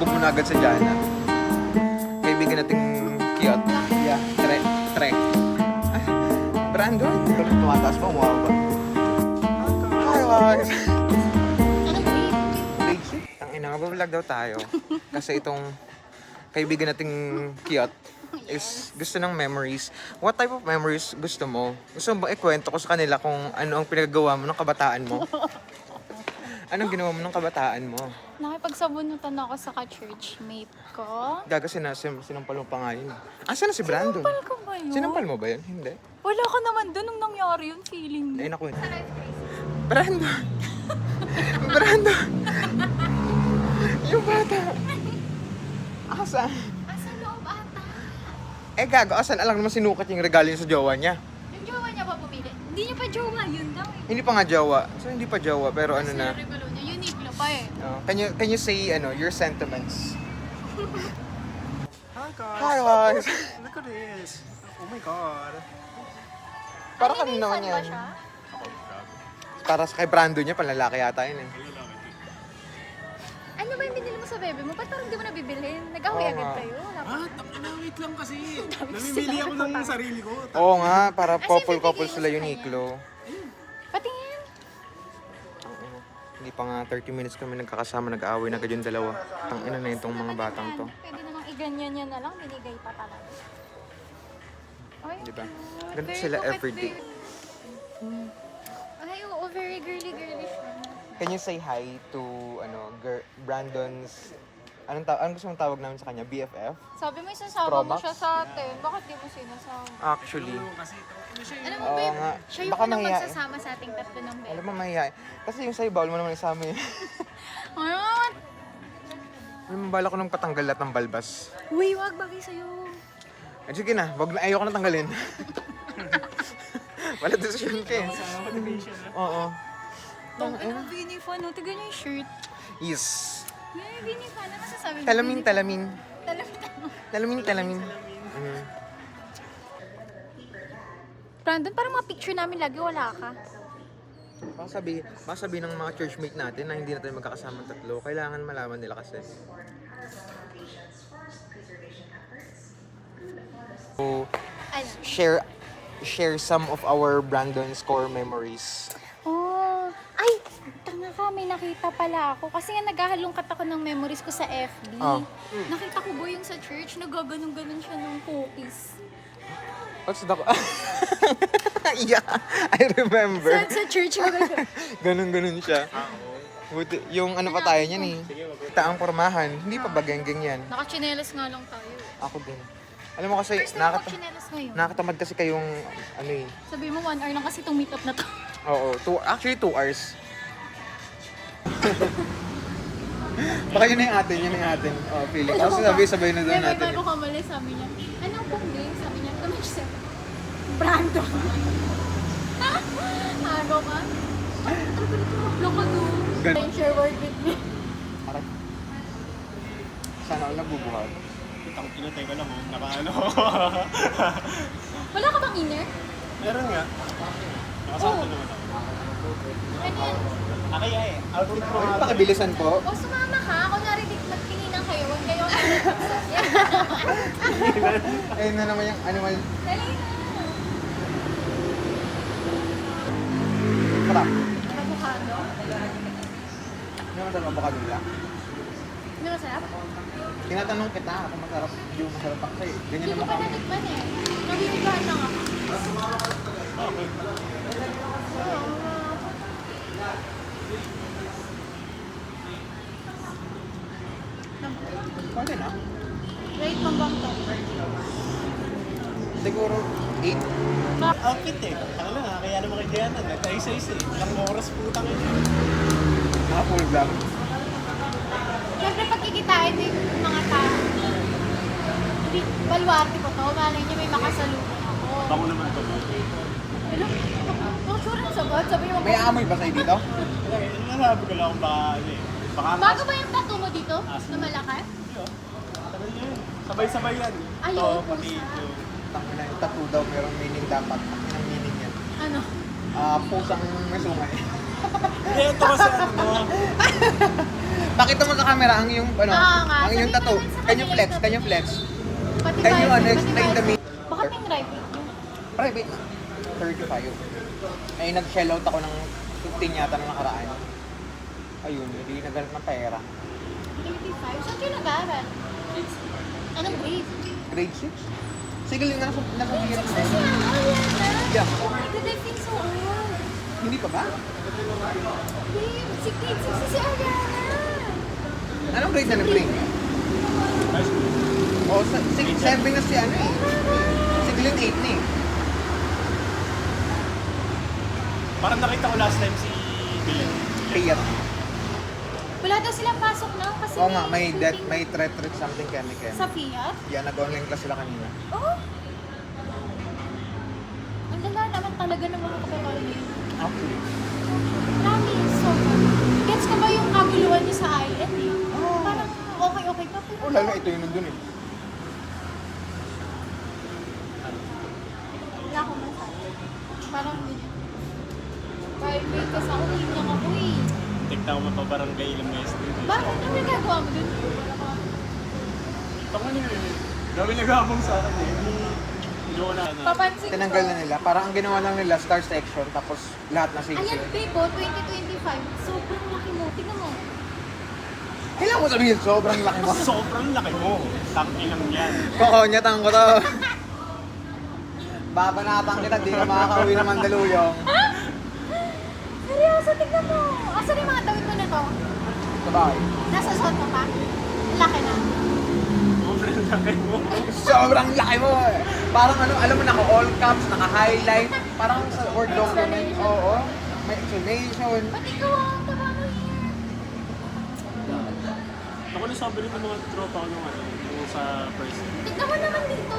Bug mo na agad sa Jana. Kaibigan nating cute. Yeah, Trek. Brandon. Tumataas pa, umababa. Hi, guys. Anong wave? Basic. Ang ina, mag-vlog daw tayo. Kasi itong kaibigan nating cute is gusto ng memories. What type of memories gusto mo? Gusto mo ba ikwento ko sa kanila kung ano ang pinagagawa mo ng kabataan mo? Anong ginawa mo ng kabataan mo? Nakipagsabunutan ako sa ka-church mate ko. Gaga, sinampal mo pa nga yun. Asan na si Brandon? Sinampal ko ba yun? Sinampal mo ba yun? Hindi. Wala ka naman doon nung nangyari yung feeling mo. Ay, naku. Brandon! Brandon! Yung bata! Asan? Asa loob ata? Eh, gago, asan? Alam naman sinukat yung regalo niya sa jowa niya. Yung jowa niya pa pumili. Hindi niya pa jowa yun daw eh. Hindi pa nga jowa. So, hindi pa jowa, pero ano na. Kasi regalo niya, unique na pa eh. Can you say, your sentiments? Hi guys! Hi, guys! Look at this! Oh my god! Para kanina naman Nililisan ba yan. siya? Para sa kay Brandon niya, panlalaki yata yun eh. Ano ba yung binili mo sa bebe mo? Ba't parang di mo nabibilhin? Nag-away Oo agad nga. kayo? Wala pa. Wait lang kasi. Namimili ako ng sarili ko. Oo nga, para As in, couple-couple bibigay mo sila sa Uniqlo. Patingin. Hindi pa nga 30 minutes kami nagkakasama, nag-aaway na agad yung dalawa. Tangina na itong mga batang to. Pwede namang iganyan yan na lang. Binigay pa talaga. Ay, Diba? cute. Ganito Very sila cute, everyday. Ay, oo, very girly siya. Can you say hi to Brandon's anong gusto mong tawag namin sa kanya? BFF? Sabi mo isasama mo Promax? siya sa atin. Bakit di mo sinasama? Actually, Kasi ano siya Alam mo Oo ba yung, nga. siya yung Baka unang mahiya eh. magsasama sa ating tatlo ng bebe. alam mo mahihain. Kasi yung sa'yo, bawal mo naman isama yun. Ayun! Alam mo, bala ko nung patanggal lahat ng balbas. Uy, wag bagay sa'yo. Eh, sige na, ayoko na tanggalin. Wala desisyon ka eh. motivation na. Oo. Tang ina, binifa no. Tignan niyo yung shirt. Yes. Yan, binifa. Ano masasabi mo? Talamin. Talamin. Mhm. Brandon, parang mga picture namin lagi wala ka. Baka sabi ng mga churchmate natin na hindi na tayo magkakasama tatlo. Kailangan malaman nila kasi. So, Ano? share some of our Brandon's core memories. Oh, ay, tanga ka, may nakita pala ako. Kasi nga naghahalongkat ako ng memories ko sa FB. Oh. Nakita ko ba yung sa church, nagaganon-ganon siya ng cookies. What's the... yeah, I remember. Sa church ko ba siya? Ganun siya. Buti, yung ano pa tayo niyan eh. Taang pormahan. Hindi pa ba geng-geng yan? Nakachinelas nga lang tayo. Eh. Ako din. Alam mo kasi, First time ako chinelas ngayon. nakatamad kasi kayong, ano eh. Sabi mo 1 hour lang kasi itong meet up na to. Oo, actually 2 hours. Baka yun na yung atin. Oh, feeling. Kasi sabay na doon May natin. bago kamali, sabi niya. Anong pumli? Sabi niya, naman siya. Brandon. Agaw ka? Ano ba ito? Loko to. Gan- Share word with me. Aray. Sana ako nabubuhat. Itang pinatay ko lang oh. Nakaano. Wala ka bang inner? Meron nga. Nakasama naman ako. Ano yan? Kaya eh. Outfit ko Pwede pakibilisan po. O sumama ka. Kunwari magtinginan kayo. Huwag kayo ang Ayun na naman yung animal. Dali na. Sarap. Avocado. Hindi naman sarap avocado nila. Hindi masarap? Tinatanong kita kung masarap, hindi mo masarap ako sa'yo. Ganyan Hindi ko naman pa ako. natikman eh. Nabibigyan lang ako. Pwede na. Rate mo bang to? Siguro 8. Outfit eh. Ano lang kaya naman kay Diana. Nagkaisa-isa eh. Ilang oras putang ito. Mga full vlog. Siyempre pagkikitain mo yung mga tao. Hindi, baluarte ko to. Malay niya may makasalubong ako. Bango naman ito. Ano? Ang sure na sagot. Sabi niyo May amoy ba sa'yo dito? Nasabi ko lang kung baka ano eh. Baka Bago ba yung tattoo mo dito? Na malaki? Tagal niya yun. Sabay-sabay yan. Ay, Ito, oo, pati pusa. ito. Tangina yung tattoo daw, merong meaning dapat. Ang meaning yan. Ano? Pusang may sungay. Hindi, ito kasi ano. Pakita mo sa camera ang iyong, ano, Oo nga, ang iyong sabihin tattoo. mo sa Can you kanila flex? yung Can you flex? Pati Can you, tayo, ano, pati explain tayo. to me? Baka ping private nyo. Private na. 35. Ay, nag-shell out ako ng 15 yata na nakaraan. Ayun, hindi nagalit ng pera. 35? Saan kayo nag-aaral? Anong grade? Grade 6? Sige lang, nasa year Six na. na siya. Oh, yan na. Yeah. Oh my God, I feel so old. Hindi pa ba? Babe, si grade 6 na si Ariana. Anong grade na nag-bring? High school. O, 7 na si ano eh. Si Glenn 8 na eh. Parang nakita ko last time si Bill. Kaya. Wala daw silang pasok na kasi Oo nga, may shooting threat something kami. sa Fiat. Yan, nag-online class sila kanina. Oh! Ang lala naman talaga ng mga kapatid niyo. Actually. Promise, so gets ko ba yung kaguluhan niyo sa IN eh? Oh. Parang okay pa. Pero Oh, lalo ito yung nandun eh. wala akong masabi. Parang hindi. Private kasi ako, hindi lang ako eh. Tignan ko mapabarangay ilang meses dito. Bakit? Ano nagagawa mo dun? Tama niyo eh. Gawin nag-aabang sa akin eh. Hindi ko na ano. Papansin ko. Tinanggal na nila. Parang ang ginawa lang nila, star section, tapos lahat na Ayan, save. babe, oh, 2025. Sobrang laki mo. Tingnan mo. Kailangan mo sabihin, sobrang laki mo. Sobrang laki mo. Tangki lang yan. Kokonyatang ko to. Babanatang kita, di ka makakauwi ng Mandaluyong. Seryoso, tingnan mo. Asan yung mga tawid mo na to? Sabay. Nasa suot mo pa? Ang laki na. Sobrang laki mo. Sobrang laki mo eh. Parang ano, alam mo, naka-all caps, naka-highlight. Parang sa Word document. Oo. May explanation. Ba't ikaw ang taba mo here? Ako na sabi rin ng mga tropa ko nung ano, nung sa first. Tignan mo naman dito.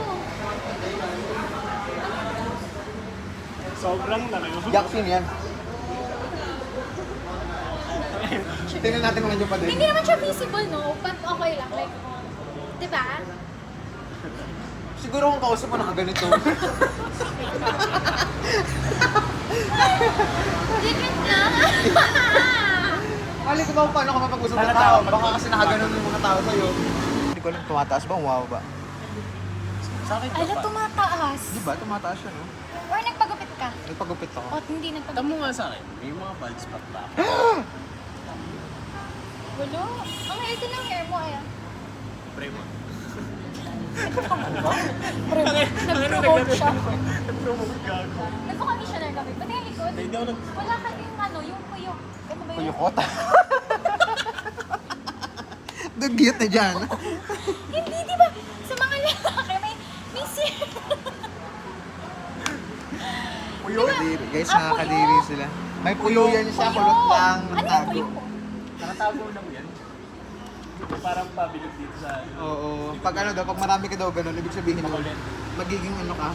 Sobrang laki mo. Jackson yan. Tingnan natin mga pa din. Hindi naman siya visible, no? But okay lang. Like, di ba? Siguro kung kausap mo nakaganito. Different na. Kali ko ba kung paano ka mapag-usap ng Halata tao? ako. Baka kasi nakaganon yung mga tao sa'yo. Hindi ko alam, tumataas ba? Wow ba? Sa akin Ala, tumataas. Di ba? Tumataas siya, no? Or nagpagupit ka? Nagpagupit ako. O hindi Tamo nagpagupit? nga sa akin, may mga bald spot ba ako? Walo. Ang healthy ng hair mo, ayan. Pre mo. Nag-promote siya. Nag-promote gago. Nagpa-commissioner kami. Pati yung likod. Hindi ako nag... Wala ka yung ano, yung puyok. Ano ba yun? Kuyukota. Dugyot na dyan. Hindi, di ba? Sa mga lalaki, may Puyo. Kadiri. Guys, Ah, nakakadiri puyo. sila. May puyo yan siya, kulot lang. Ano yung Tago. puyok ko? Nakatago lang yan. Parang pabilog dito sa... Oo. Pag ano daw, pag marami ka daw ganun, ibig sabihin mo, Makulit. magiging ano ka.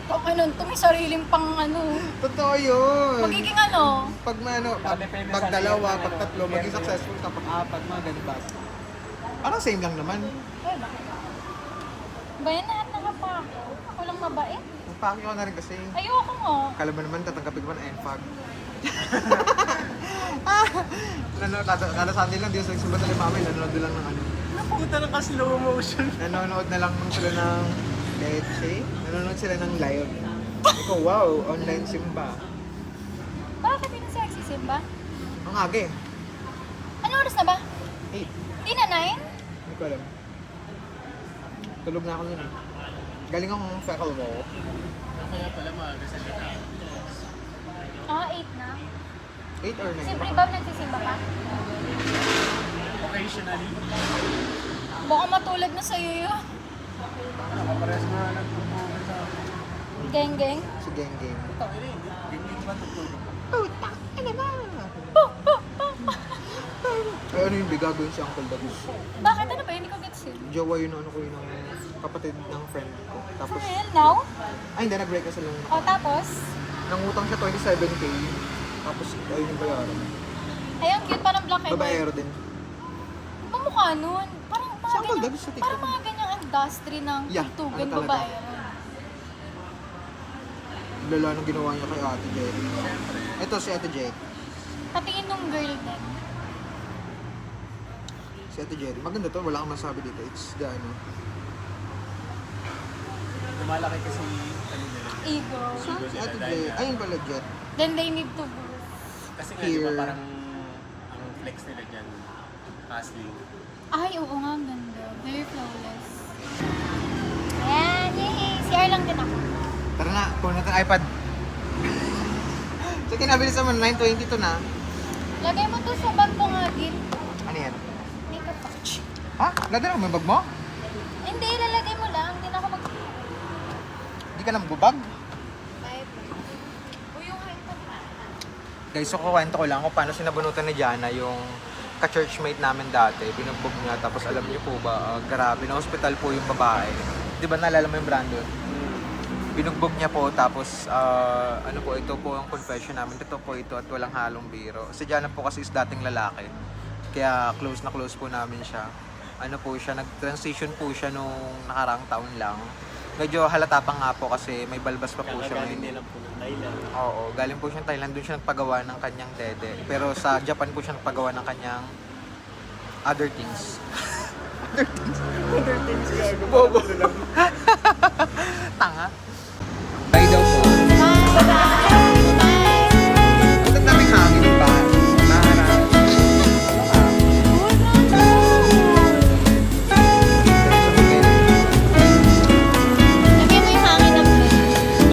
O ano, ito may sariling pang ano. Totoo yun. Magiging ano. Pag ano, pag, Nakadepende pag sa dalawa, layer, pag ano, tatlo, maging layer. successful ka, pag apat, mga ganun ba? Parang same lang naman. Ay, bakit? Ba yan lahat nakapako? Ako lang mabait. Magpaki ko na rin kasi. Ayoko nga. Kala mo naman, tatanggapin ko pa ng NFAG. Kada Sunday lang, di sa nagsimba sa limamay, nanonood lang ng ano. Puta ng ka-slow motion. Nanonood na lang sila ng Leche. Nanonood sila ng live. Ikaw, wow, online simba. Bakit yun sa Simba? Ang aga eh. Ano oras na ba? 8. Hindi na 9? Hindi ko alam. Tulog na ako nun eh. Galing akong fecal wall. Kaya pala maaga sa dito. Ah, 8 na. 8 or 9. Siyempre ba nagsisimba ka? Occasionally. Baka matulad na sa'yo yun. Pares na nagpupunta sa akin. Geng-geng. Si Geng Geng. Tangin eh. Ganyan ba tutulog? Puta! Ano ba? Ay, ano yung gagawin si Uncle Dagus? Bakit? Ano ba? Hindi ko gets yun. Jowa yun ano ko yun ng kapatid ng friend ko. For Tapos, real? Now? ay hindi, nag-break kasi lang. O tapos? Nangutang siya 27K. Tapos, ayun yung bayaran. Ay, ang cute. Parang black and white. Babaero din. Ang mukha nun. Parang Si mga Uncle ganyan. Dagus sa TikTok. Parang mga ganyang industry ng Yeah, tugan ano talaga. babae. Lala nung ginawa niya kay Ate Jet. Ito si Ate Jet. Patingin nung girl din. Si Ate Jerry. Maganda to, wala kang masabi dito. It's the ano. Lumalaki kasi ano nila. Ego. Saan si Ate Jerry? dahil Ayun pala, Jet. Then they need to boost. kasi nga, di ba Here. parang ang flex nila dyan, hustling. Ay, oo nga, ang ganda. Very flawless. Ayan, yay! CR lang din ako. Tara na, kunin natin ang iPad. Sige, nabilis naman. 9:22 na. Lagay mo to sa bag ko nga, Gil. Ano yan? Makeup pouch. Ha? Lada mo, may bag mo? Hindi, lalagay mo lang. Hindi na ako mag... Hindi ka na magbubag? Bye. O yung iPad. Guys, so kukwento ko lang kung paano sinabunutan ni Jana yung ka-churchmate namin dati. Binugbog niya, tapos alam niyo po ba, grabe, na hospital po yung babae. Di ba naalala mo yung Brandon? Binugbog niya po, tapos ano po, ito po ang confession namin. Ito po ito at walang halong biro. Si Jana po kasi is dating lalaki. Kaya close na close po namin siya. Ano po siya, nag-transition po siya nung nakaraang taon lang. Medyo halata pa nga po kasi may balbas pa po siya Kakagaling ngayon. nila po ng Thailand. Oo, galing po siya ng Thailand. Doon siya nagpagawa ng kanyang dede. Pero sa Japan po siya nagpagawa ng kanyang other things. Other things gago. Bobo. Ano lang